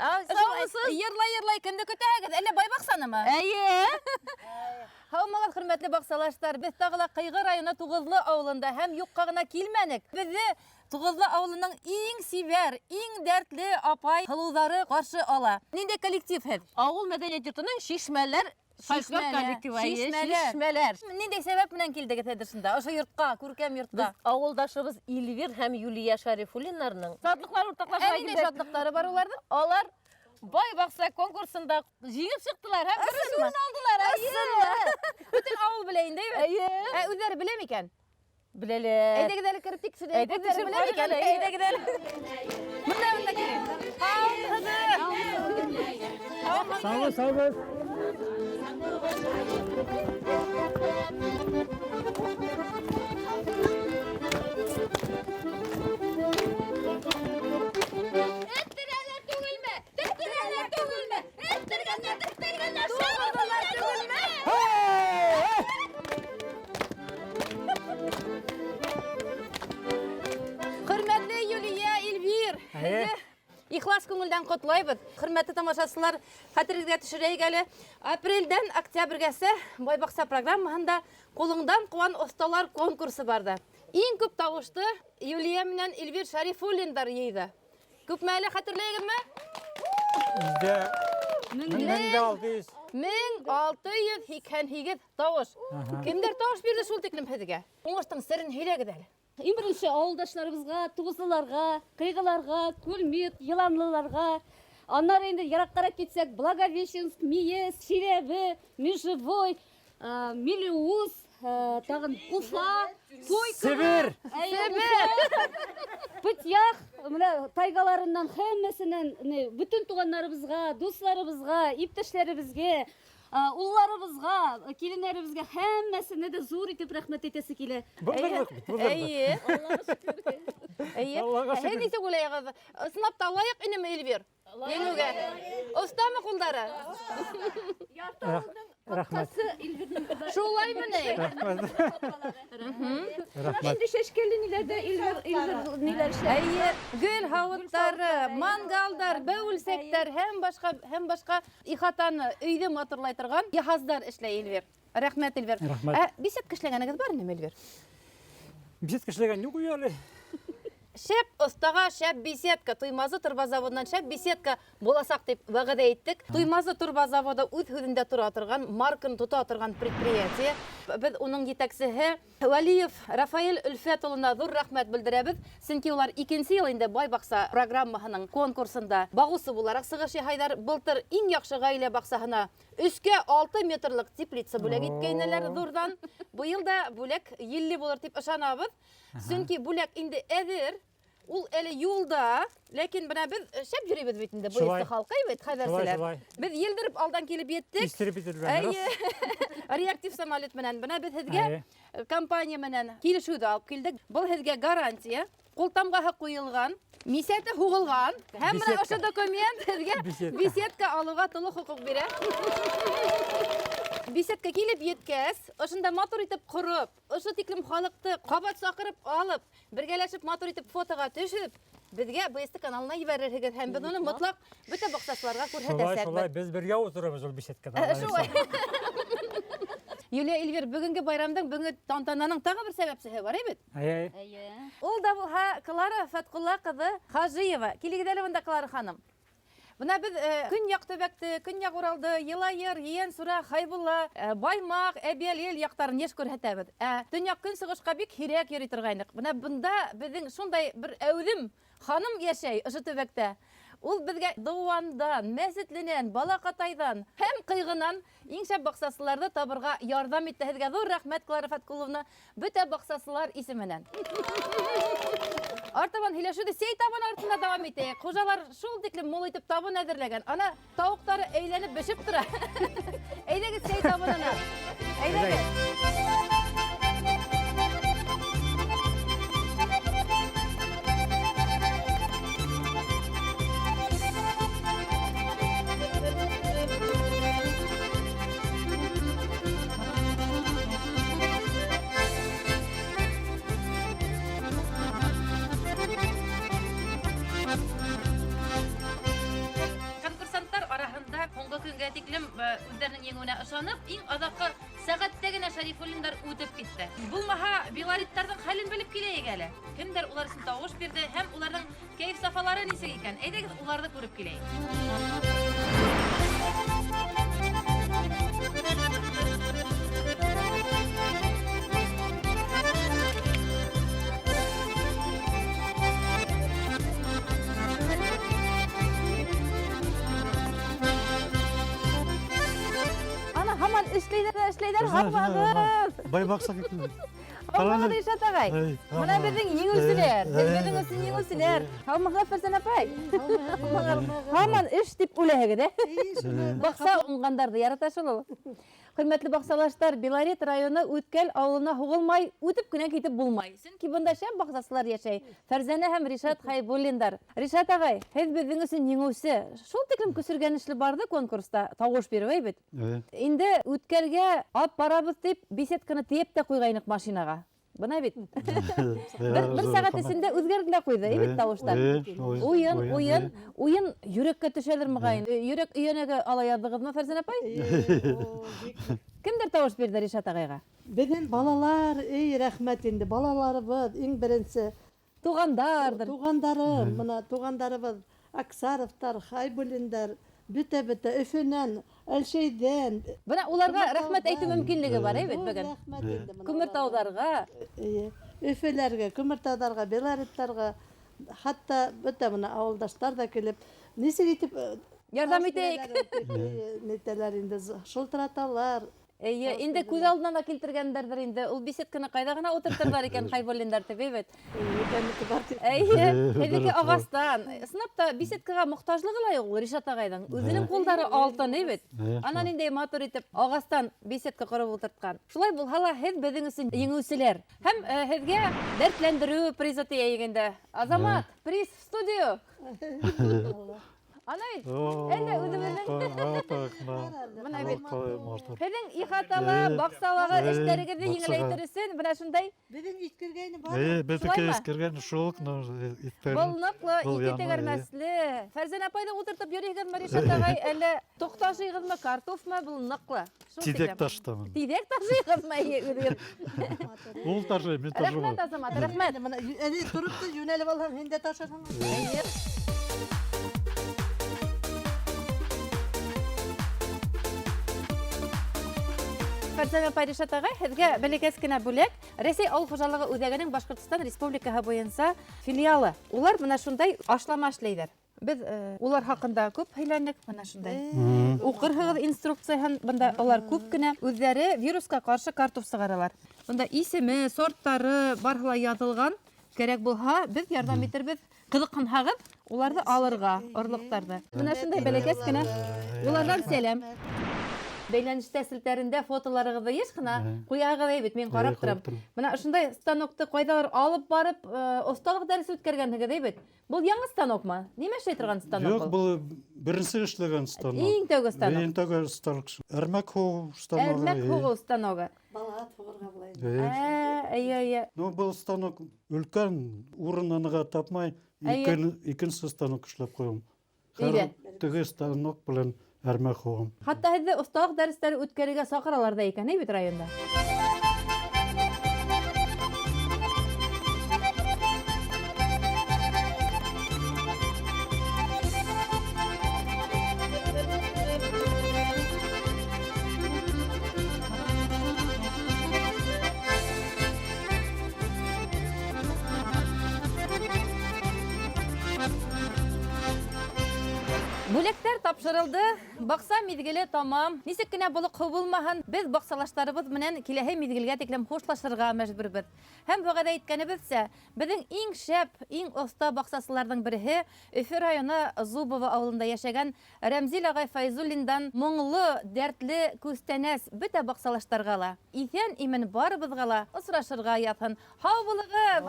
Саумысыз? Йырлай, кімді көтәгіз? Әлі бай бақсаны ма? Әйе. Хаумағыз, хөрмәтле бақсалаштар, біз тағыла Қайғы районы Туғызлы ауылында һәм юққағына килмәнік. Бізді Туғызлы ауылының ең север, ең дәртлі апай қылудары қаршы ала. Ненде коллектив һәд? Ауыл мәдәниет йортының шишмәләр коллективы. Шишмәләр. Ненде сәбәп менән килдегез әдерсендә? Ошо йортқа, күркәм йортқа. Ауылдашыбыз Илвир һәм Юлия Шарифуллиннарның шатлыклар уртаклашына Ненде шатлыктары бар уларның? Алар бай бақса конкурсында жеңіп шықтылар һәм біріншілігін алдылар. Бүтін ауыл біле инде. Әйе. Үзләре белә микән? Білелер. Әйдәгез әле кирип тикшерик. Әйдәгез Үзләре белә микән? Әйдәгез әле. Монда кирик. Sağ Хөрмәтле Юлия, Илвир. Ихлас күңелдән котлайбыз. Хөрмәтле тамашачылар, хәтерегезгә төшерәйек әле. Апрельдән октябрьгәсә Байбакса программаһында Кулыңдан куан осталар конкурсы барды. Иң күп тавышты Юлия менән Илвир Шарифуллиндар йыйды. Күпме әле хәтерләйегезме? 1688 тавыш. Кемдер тавыш бирде шул тиклем һеҙгә? Уңыштың серен һөйләгеҙ әле. Иң беренче ауылдашларыбызга, тугызлыларга, кыйгыларга, Күлмит, Йыланлыларга, аннары инде ярактарак китсәк, Благовещенск, Миес, Чиләбе, Межевой, Мелеуз, тагын Уфа, Сойка, Себер. Пытьях, менә тайгаларыннан һәммәсеннән бүтән туганнарыбызга, дусларыбызга, иптәшләребезгә, улларыбызга, киленнәребезгә һәммәсенә дә зур итеп рәхмәт әйтәсе килә. Әйе. Әйе. Һәм нисек уйлайыгыз? Сынап та алайык инеме Эльвир? Еңүгә. Остамы кулдары? Рахмәт. Шулаймы ни? Инде шәшкәле ниләрдә Эльвир ниләр эшләр? Әйе. Гөл һавыттары, мангалдар, бәүелсәктәр һәм башка ихатаны өйдә матурлай торган яһаздар эшләй Эльвир. Рәхмәт Эльвир. Бисәт эшләгәнегез бармы Эльвир? Бисет кешеләгән юк әле. Шәп остага шәп беседка, Туймазы турба заводынан шәп беседка буласак дип вәгъдә иттек. Туймазы турба заводы үз һүзендә тора торган, марканы тота торган предприятие. Без уның җитәкчесе Валиев Рафаэль Өлфәт улына зур рәхмәт белдерәбез. Чөнки улар 2нче ел инде Байбакса программаһының конкурсында багусы буларак сыгыш яһайлар. Былтыр иң яхшы гаилә баксаһына 3-кә 6 метрлык теплица бүләк иткәннәр зурдан. Бу елда бүләк 50 булыр дип ышанабыз. Чөнки бүләк инде әзер. Ул әле юлда, ләкин бына без шәп йөрибез бит инде, бу исә халкы бит хәбәрселәр. Без елдиреп алдан килеп йеттек. Истереп бетердем. Реактив самолет менән бына без һеҙгә компания менән килешүҙе алып килдек. Был һеҙгә гарантия, ҡултамғаһы ҡуйылған, мисәте һуғылған, һәм менә ошо документ һеҙгә беседка алыуға тулы хоҡуҡ бирә. Беседка килеп еткәс, ошонда матур итеп ҡороп, ошо тиклем халыҡты ҡабат саҡырып алып, бергәләшеп матур итеп фотоға төшөп, безгә БСТ каналына ебәрерһегеҙ һәм без уны мотлаҡ бөтә баҡсасыларға күрһәтәсәкбеҙ. Шулай, без бергә утырабыз ул беседкада. Шулай. Юлия, Эльвир, бүгенге байрамдың, бүгенге тантананың тағы бер сәбәпсеһе бар бит? Әйе. Ул да булһа Клара Фәтҡулла ҡыҙы Хажиева. Килегеҙ әле бында, Клара ханым. Бына без Көньяҡ төбәкте, Көньяҡ Уралды, Йылайыр, Йән-Сура, Хайбулла, Баймаҡ, Әбйәлил яҡтарын йыш күрһәтәбеҙ. Төньяҡ көнсығышҡа бик һирәк йөрөй торғайныҡ. Бына бында беҙҙең шундай бер әүҙем ханым йәшәй ошо төбәктә. Ул безгә Дыуандан, Мәсетленән, Балаҡатайҙан һәм Ҡыйғынан иң шәп баҡсасыларҙы табырға ярҙам итте. Һеҙгә ҙур рәхмәт, Клара Фәтҡулловна, бөтә баҡсасылар исеменән. Артабан һөйләшеүҙе сәй табын артында дауам итәйек. Хужалар шул тиклем мул итеп табын әҙерләгән. Ана тауыҡтары әйләнеп бешеп тора. Әйҙәгеҙ сәй табынына. Әйҙәгеҙ. еңүнә ышанып, иң адакы сәгатьтә генә Шәрифуллиндар үтеп китте. Булмаһа, белориттарның хәлен белеп киләйек әле. Кемдер улар өчен тавыш бирде һәм уларның кәйф сафалары нисек икән? Әйдәгез уларны күреп киләйек. Ана һаман эшләйләр, һаммагыз. Байбаксак икән. Һаммагыз Ришат агай. Эй, Менә безнең еңүчеләр, безнең өчен еңүчеләр. Һаммагыз Фәрсән апай. Һаман эш дип уйлайһыгыз, Бакса уңгандарды ярата шул ул. Хөрмәтле баксалаштар, Белорет районы Үткәл авылына һугылмай, үтеп кенә китеп булмай. Чөнки бунда шәп баксасылар яшәй. Фәрзәнә һәм Ришат Хайбуллиндар. Ришат агай, һез безнең өчен еңүче. Шул тиклем көсөргәнешле барды конкурста, тавыш бирү әйбет. Инде Үткәлгә алып барабыз дип, беседканы тиеп тә куйгайнык машинага. Бына бит. Бер сәгать эчендә үзгәртелә куйды, әйбет тавыштар. Уен йөрәккә төшәлер мөгаен. Йөрәк өянәгә ала ядыгызмы Фәрзән апай? Кемдер тавыш бирде Ришат агайга? Безнең балалар, рәхмәт инде, балаларыбыз иң беренче. Тугандардыр. Тугандарым, мына тугандарыбыз Аксаровтар, Хайбуллиндар, бөтә Өфөнән, Әлшәйдән. Бына уларга рәхмәт әйтү мөмкинлеге бар, әйбет бүген. Рәхмәт инде мына. Күмертаударга, Өфөләргә, Күмертаударга, Белориттарга, хатта бөтә мына авылдаштар да килеп, нисек итеп ярдәм итәйек. Нетәләр инде шылтыраталар. Инде күз алдына да килтергәндәрдер инде. Ул беседканы кайда гына утыртырлар икән Хайбуллиндар дип, әйбет. Һеҙҙеке ағастан. Сынапта беседкаға мохтажлығы ла юҡ ул Ришат ағайҙың. Үҙенең ҡулдары алтын, әйбет. Ана ниндәй матур итеп ағастан беседка ҡороп ултыртҡан. Шулай булһа ла һеҙ беҙҙең өсөн еңеүселәр. Һәм һеҙгә дәртләндереү призы тейәйек инде. Азамат, приз в студию. Ана бит, әллә үҙебеҙҙең... Бына бит. Һеҙҙең ихатала, баҡсалағы эштәрегеҙҙе еңеләйтер өсөн, бына шундай... Беҙҙең иткергәйне бар. Беҙҙеке искергән шул Был ныҡлы, ике тәгәрмәсле. Фәрзән апайҙы ултыртып йөрөйһөгөҙмө, Ришат ағай, әллә тоҡ ташыйығыҙмы, картуфмы? Был ныҡлы. Тиҙәк таштамын. Тиҙәк ташыйығыҙмы үҙегеҙ? Ул ташый, мин ташымам. Рәхмәт, Азамат, рәхмәт. Тороп та йүнәлеп алһаң, һин дә ташырһың. Фәрзән апай, Ришат ағай, һеҙгә бәләкәс кенә бүләк. Рәсәй ауыл хужалығы үҙәгенең Башҡортостан Республикаһы буйынса филиалы. Улар бына шундай ашлама эшләйҙәр. Беҙ улар хаҡында күп һөйләнек, бына шундай. Уҡырһығыҙ инструкцияһын, бында улар күп кенә үҙҙәре вирусҡа ҡаршы картуф сығаралар. Бында исеме, сорттары барыһы ла яҙылған. Кәрәк булһа, беҙ ярҙам итербеҙ. Ҡыҙыҡһынһағыҙ, уларҙы алырға, орлоҡтарҙы. Бына шундай бәләкәс кенә. Уларҙан сәләм. Бәйләнеш тәсілтәрендә фотоларығыҙҙы йыш ҡына ҡуяғыҙ, әйбет, мин ҡарап торам. Бына ошондай станокты ҡайҙалыр алып барып, оҫталыҡ дәресе үткәргәнһегеҙ, әйбет. Был яңы станокмы? Нимә эшләй торған станок Юҡ, был беренсе эшләгән станок. Иң тәүге станок. Иң тәүге станок. Әрмәк һуғыу станогы. Әрмәк һуғыу станогы. Балаға туғырға булай. Эйе. Ну, был станок өлкән урыныныға тапмай, икенсе станок эшләп ҡуйым. Өйҙә. Теге станок белән әрмәк һуғым. Хатта һеҙҙе оҫталыҡ дәрестәре үткәрергә саҡыралар да икән, әйбет, районда. Бүләктәр тапшырылды, баҡса миҙгеле тамам. Нисек кенә болоҡһоу булмаһын, беҙ баҡсалаштарыбыҙ менән киләһе миҙгелгә тиклем хушлашырға мәжбүрбеҙ. Һәм вәғәҙә иткәнебеҙсә, беҙҙең иң шәп, иң оҫта баҡсасыларҙың береһе Өфө районы Зубова ауылында йәшәгән Рәмзил ағай Файзуллиндан моңло, дәртле күстәнәс бөтә баҡсалаштарға ла, иҫән имен барыбыҙға ла осрашырға яҙһын. Һау булығыҙ!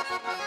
Ага.